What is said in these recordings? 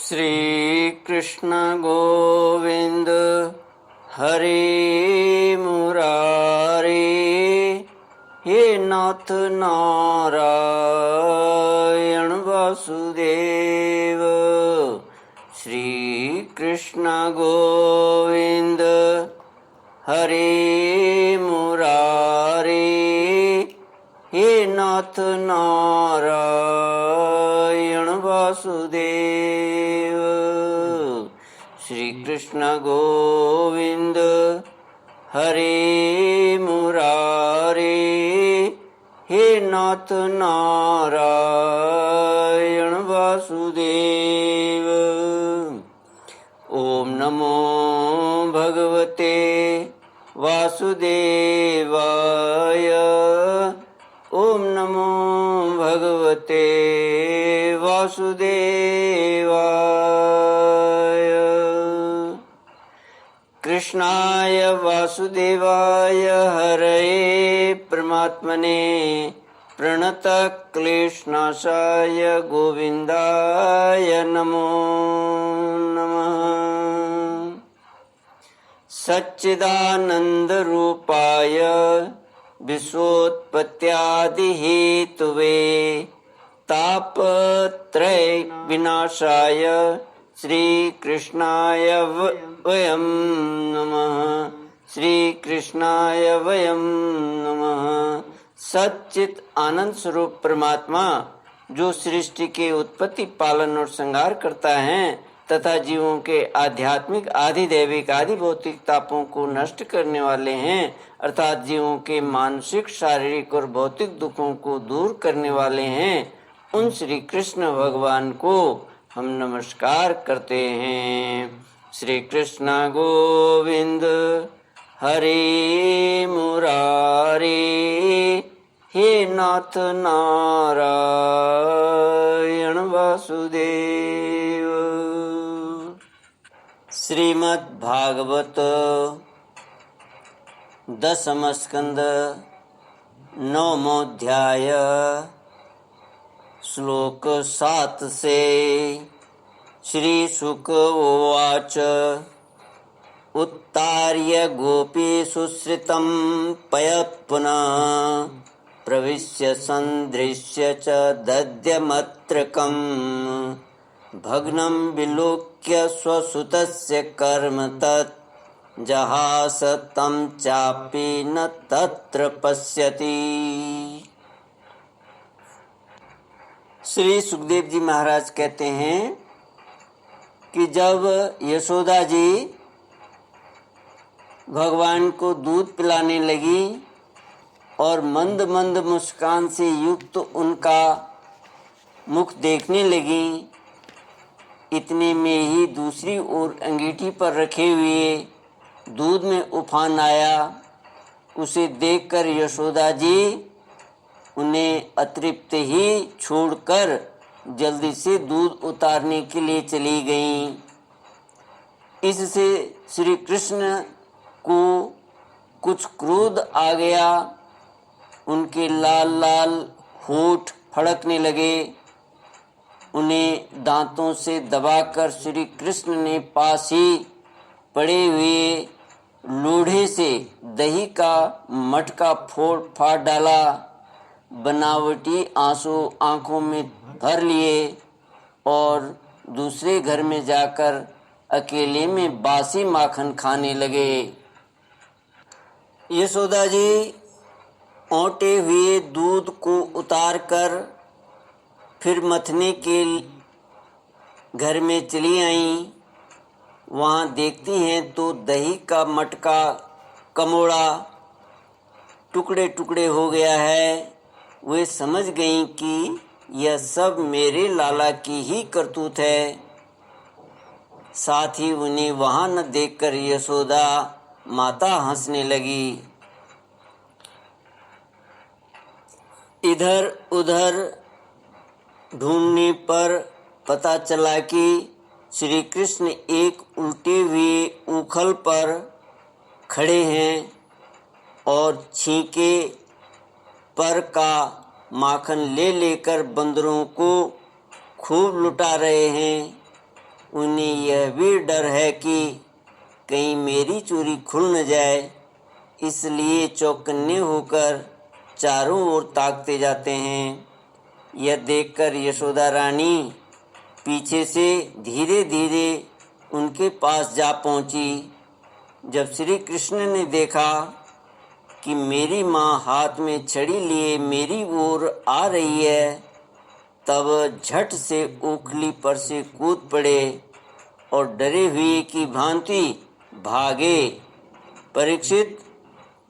श्री कृष्ण गोविंद हरे मुरारे, हे नाथ नारायण वासुदेव। श्री कृष्ण गोविंद हरे मुरारे, हे नाथ नारायण वासुदेव। श्री कृष्ण गोविंद हरे मुरारे, हे नाथ नारायण वासुदेव। ओम नमो भगवते वासुदेवाय। ओम नमो भगवते वासुदेवाय। कृष्णाय वासुदेवाय हरये परमात्मने प्रणतक्लेशनाशाय गोविन्दाय नमो नमः। सच्चिदानन्दरूपाय विश्वोत्पत्त्यादिहेतवे तापत्रय विनाशाय श्रीकृष्णाय वयं नमः। श्रीकृष्णाय वयं नमः। सच्चित आनंद स्वरूप परमात्मा जो सृष्टि के उत्पत्ति, पालन और संहार करता है तथा जीवों के आध्यात्मिक, आदि दैविक, आदि भौतिक तापों को नष्ट करने वाले हैं, अर्थात जीवों के मानसिक, शारीरिक और भौतिक दुखों को दूर करने वाले हैं, उन श्री कृष्ण भगवान को हम नमस्कार करते हैं। श्री कृष्ण गोविंद हरे मुरारे, हे नाथ नारायण वासुदेव। श्रीमद् भागवत दशम स्कंद नवमोऽध्याय श्लोक 7 से। श्री शुक उवाच उत्तार्य गोपीषु श्रितं पयःपुनः प्रविश्य सन्दृश्य च दद्यमत्रकम् भग्नं विलोक्य स्वसुतस्य कर्म तत् जहास तं चापि न तत्र पश्यति। श्री सुखदेव जी महाराज कहते हैं कि जब यशोदा जी भगवान को दूध पिलाने लगी और मंद मंद मुस्कान से युक्त उनका मुख देखने लगी, इतने में ही दूसरी ओर अंगीठी पर रखे हुए दूध में उफान आया। उसे देखकर यशोदा जी उन्हें अतृप्त ही छोड़कर जल्दी से दूध उतारने के लिए चली गईं। इससे श्री कृष्ण को कुछ क्रोध आ गया। उनके लाल लाल होठ फड़कने लगे। उन्हें दांतों से दबाकर श्री कृष्ण ने पास ही पड़े हुए लोढ़े से दही का मटका फोड़ फाड़ डाला। बनावटी आंसू आंखों में भर लिए और दूसरे घर में जाकर अकेले में बासी माखन खाने लगे। यशोदा जी औंटे हुए दूध को उतारकर फिर मथने के घर में चली आईं। वहाँ देखती हैं तो दही का मटका कमोड़ा टुकड़े टुकड़े हो गया है। वे समझ गईं कि यह सब मेरे लाला की ही करतूत है। साथ ही उन्हें वहाँ न देखकर यशोदा माता हंसने लगी। इधर उधर ढूंढने पर पता चला कि श्री कृष्ण एक उल्टे हुए उखल पर खड़े हैं और छींके पर का माखन ले लेकर बंदरों को खूब लुटा रहे हैं। उन्हें यह भी डर है कि कहीं मेरी चोरी खुल न जाए, इसलिए चौकन्ने होकर चारों ओर ताकते जाते हैं। यह देखकर यशोदा रानी पीछे से धीरे धीरे उनके पास जा पहुंची। जब श्री कृष्ण ने देखा कि मेरी माँ हाथ में छड़ी लिए मेरी ओर आ रही है, तब झट से ओखली पर से कूद पड़े और डरे हुए की भांति भागे। परीक्षित,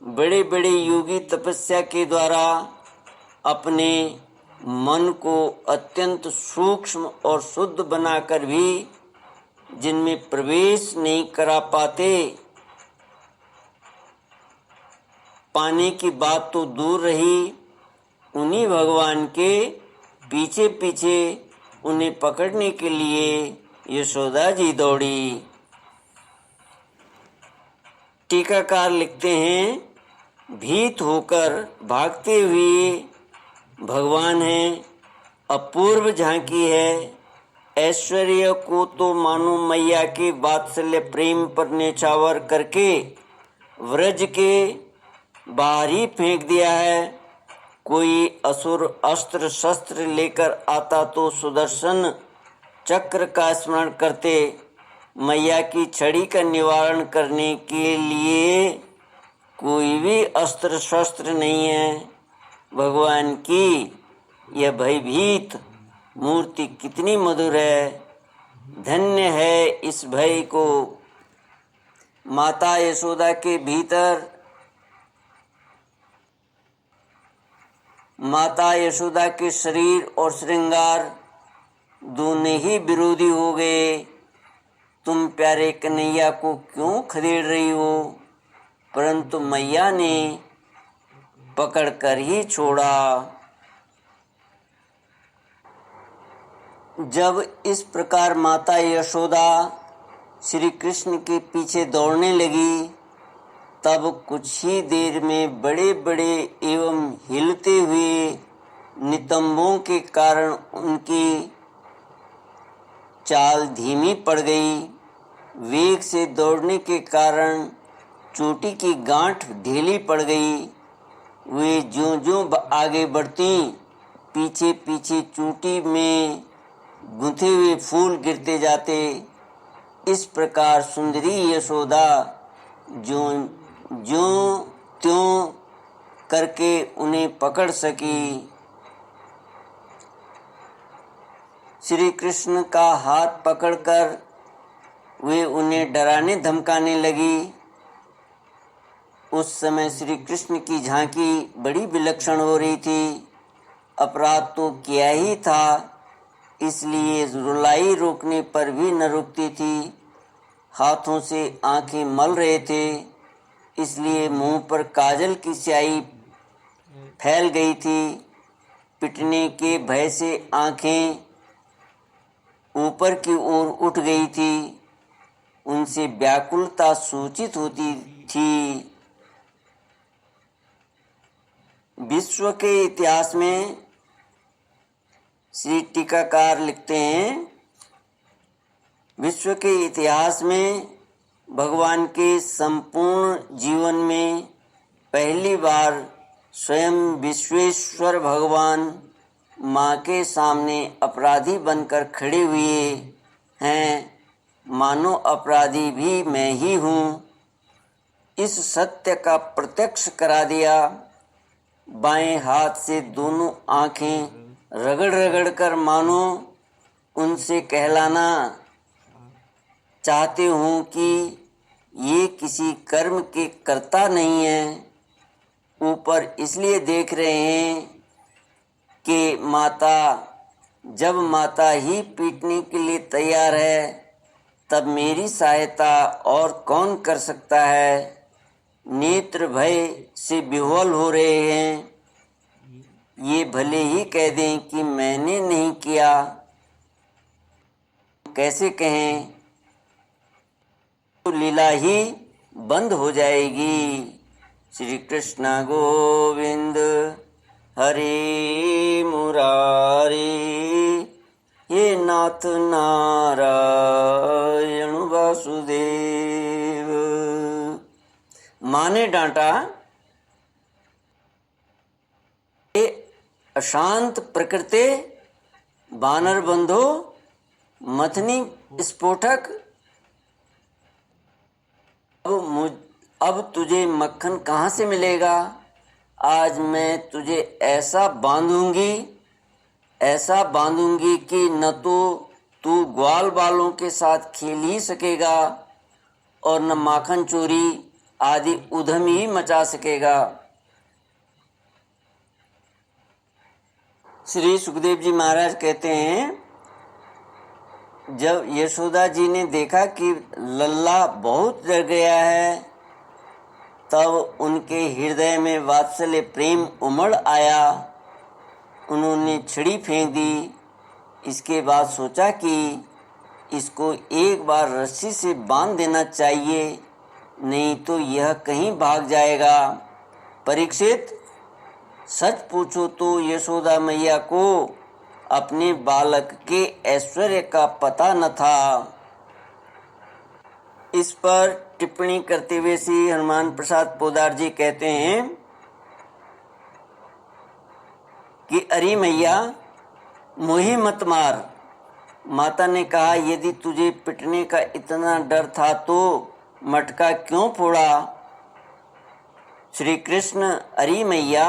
बड़े बड़े योगी तपस्या के द्वारा अपने मन को अत्यंत सूक्ष्म और शुद्ध बनाकर भी जिनमें प्रवेश नहीं करा पाने की बात तो दूर रही, उन्हीं भगवान के पीछे पीछे उन्हें पकड़ने के लिए यशोदा जी दौड़ी। टीकाकार लिखते हैं, भीत होकर भागते हुए भगवान हैं, अपूर्व झांकी है। ऐश्वर्य को तो मानो मैया के वात्सल्य प्रेम पर नेछावर करके व्रज के बाहर ही फेंक दिया है। कोई असुर अस्त्र शस्त्र लेकर आता तो सुदर्शन चक्र का स्मरण करते। मैया की छड़ी का निवारण करने के लिए कोई भी अस्त्र शस्त्र नहीं है। भगवान की यह भयभीत मूर्ति कितनी मधुर है। धन्य है इस भय को। माता यशोदा के भीतर माता यशोदा के शरीर और श्रृंगार दोनों ही विरोधी हो गए। तुम प्यारे कन्हैया को क्यों खदेड़ रही हो? परंतु मैया ने पकड़कर ही छोड़ा। जब इस प्रकार माता यशोदा श्री कृष्ण के पीछे दौड़ने लगी, तब कुछ ही देर में बड़े बड़े एवं हिलते हुए नितंबों के कारण उनकी चाल धीमी पड़ गई। वेग से दौड़ने के कारण चोटी की गांठ ढीली पड़ गई। वे ज्यों-ज्यों आगे बढ़ती, पीछे पीछे चोटी में गुंथे हुए फूल गिरते जाते। इस प्रकार सुंदरी यशोदा ज्यों त्यों करके उन्हें पकड़ सकी। श्री कृष्ण का हाथ पकड़कर वे उन्हें डराने धमकाने लगी। उस समय श्री कृष्ण की झांकी बड़ी विलक्षण हो रही थी। अपराध तो किया ही था, इसलिए रुलाई रोकने पर भी न रुकती थी। हाथों से आंखें मल रहे थे, इसलिए मुंह पर काजल की स्याही फैल गई थी। पिटने के भय से आंखें ऊपर की ओर उठ गई थी। उनसे व्याकुलता सूचित होती थी। विश्व के इतिहास में श्री टीकाकार लिखते हैं, विश्व के इतिहास में भगवान के संपूर्ण जीवन में पहली बार स्वयं विश्वेश्वर भगवान माँ के सामने अपराधी बनकर खड़े हुए हैं। मानो अपराधी भी मैं ही हूँ। इस सत्य का प्रत्यक्ष करा दिया। बाएं हाथ से दोनों आँखें रगड़ रगड़ कर मानो उनसे कहलाना चाहते हूँ कि ये किसी कर्म के कर्ता नहीं है। ऊपर इसलिए देख रहे हैं कि जब माता ही पीटने के लिए तैयार है, तब मेरी सहायता और कौन कर सकता है। नेत्र भय से विह्वल हो रहे हैं। ये भले ही कह दें कि मैंने नहीं किया, कैसे कहें, तो लीला ही बंद हो जाएगी। श्री कृष्ण गोविंद हरे मुरारी, हे नाथ नारायण। ने डांटा, ये अशांत प्रकृति बानर बंधो मथनी स्फोटक, अब तुझे मक्खन कहाँ से मिलेगा? आज मैं तुझे ऐसा बांधूंगी कि न तो तू ग्वाल बालों के साथ खेल ही सकेगा और न माखन चोरी आदि उधम ही मचा सकेगा। श्री सुखदेव जी महाराज कहते हैं, जब यशोदा जी ने देखा कि लल्ला बहुत डर गया है, तब उनके हृदय में वात्सल्य प्रेम उमड़ आया। उन्होंने छड़ी फेंक दी। इसके बाद सोचा कि इसको एक बार रस्सी से बांध देना चाहिए, नहीं तो यह कहीं भाग जाएगा। परीक्षित, सच पूछो तो यशोदा मैया को अपने बालक के ऐश्वर्य का पता न था। इस पर टिप्पणी करते हुए श्री हनुमान प्रसाद पोदार जी कहते हैं कि अरे मैया, मोहे मत मार। माता ने कहा, यदि तुझे पिटने का इतना डर था तो मटका क्यों फोड़ा? श्री कृष्ण, अरे मैया,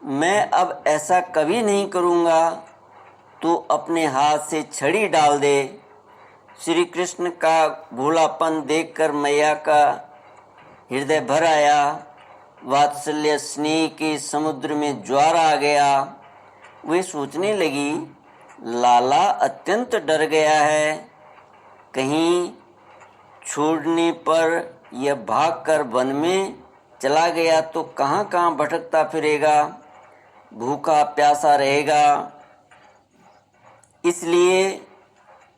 मैं अब ऐसा कभी नहीं करूँगा, तो अपने हाथ से छड़ी डाल दे। श्री कृष्ण का भोलापन देखकर मैया का हृदय भर आया। वात्सल्य स्नेह के समुद्र में ज्वार आ गया। वे सोचने लगी, लाला अत्यंत डर गया है, कहीं छोड़ने पर यह भागकर वन में चला गया तो कहाँ कहाँ भटकता फिरेगा, भूखा प्यासा रहेगा। इसलिए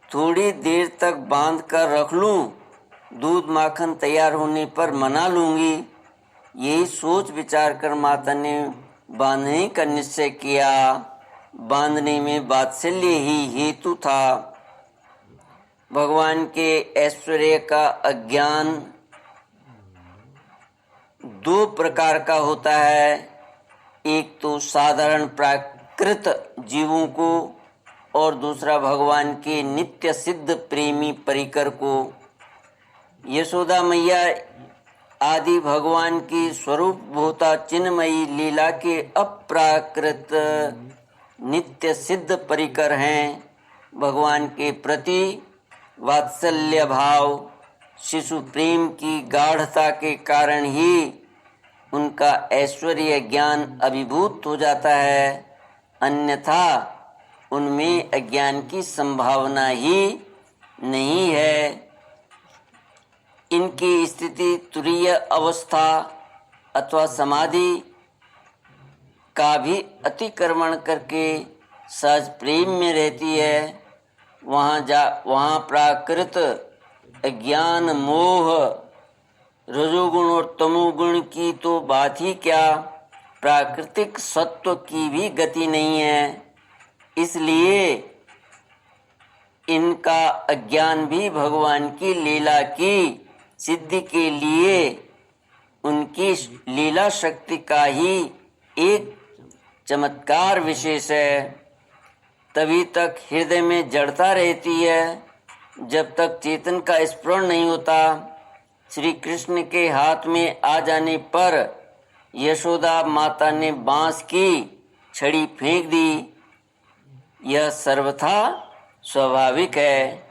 थोड़ी देर तक बांध कर रख लूं, दूध माखन तैयार होने पर मना लूंगी। यही सोच विचार कर माता ने बांधने का निश्चय किया। बांधने में वात्सल्य ही हेतु था। भगवान के ऐश्वर्य का अज्ञान दो प्रकार का होता है। एक तो साधारण प्राकृत जीवों को और दूसरा भगवान के नित्य सिद्ध प्रेमी परिकर को। यशोदा मैया आदि भगवान की स्वरूप भूता चिन्मयी लीला के अप्राकृत नित्य सिद्ध परिकर हैं। भगवान के प्रति वात्सल्य भाव, शिशु प्रेम की गाढ़ता के कारण ही उनका ऐश्वर्य ज्ञान अभिभूत हो जाता है, अन्यथा उनमें अज्ञान की संभावना ही नहीं है। इनकी स्थिति तुरीय अवस्था अथवा समाधि का भी अतिक्रमण करके सहज प्रेम में रहती है। वहाँ प्राकृत अज्ञान, मोह, रजोगुण और तमोगुण की तो बात ही क्या, प्राकृतिक सत्व की भी गति नहीं है। इसलिए इनका अज्ञान भी भगवान की लीला की सिद्धि के लिए उनकी लीला शक्ति का ही एक चमत्कार विशेष है। तभी तक हृदय में जड़ता रहती है जब तक चेतन का स्फुरण नहीं होता। श्री कृष्ण के हाथ में आ जाने पर यशोदा माता ने बांस की छड़ी फेंक दी। यह सर्वथा स्वाभाविक है।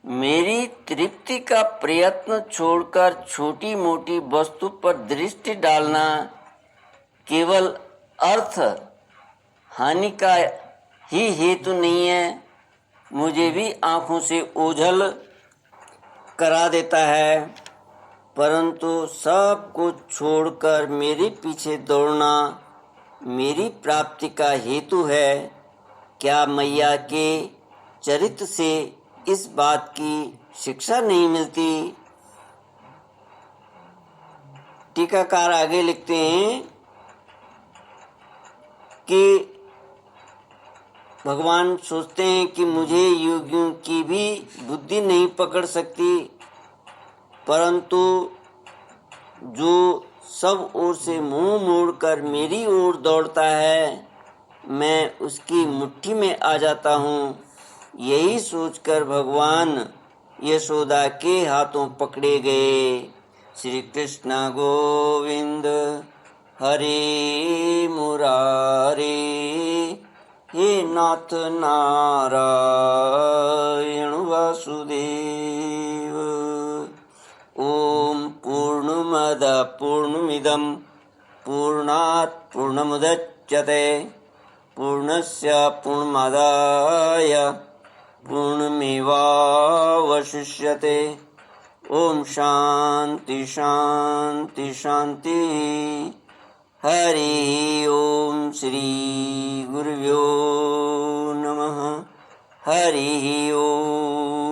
मेरी तृप्ति का प्रयत्न छोड़कर छोटी मोटी वस्तु पर दृष्टि डालना केवल अर्थ हानि का ही हेतु नहीं है, मुझे भी आँखों से ओझल करा देता है। परंतु सब कुछ छोड़कर मेरे पीछे दौड़ना मेरी प्राप्ति का हेतु है। क्या मैया के चरित्र से इस बात की शिक्षा नहीं मिलती? टीकाकार आगे लिखते हैं कि भगवान सोचते हैं कि मुझे योगियों की भी बुद्धि नहीं पकड़ सकती, परंतु जो सब ओर से मुंह मोड़कर मेरी ओर दौड़ता है, मैं उसकी मुट्ठी में आ जाता हूँ। यही सोचकर भगवान यशोदा के हाथों पकड़े गए। श्री कृष्ण गोविंद हरे मुरारे, हे नाथ नारायण वासुदेव। ओम पूर्णमद पूर्णमिदं पूर्णात् पूर्णमुदच्यते पूर्णस्य पूर्णमादाय पूर्णमेवावशिष्यते। ओम शांति शांति शांति। हरि ओम श्री गुरुभ्यो नमः। हरि ओम।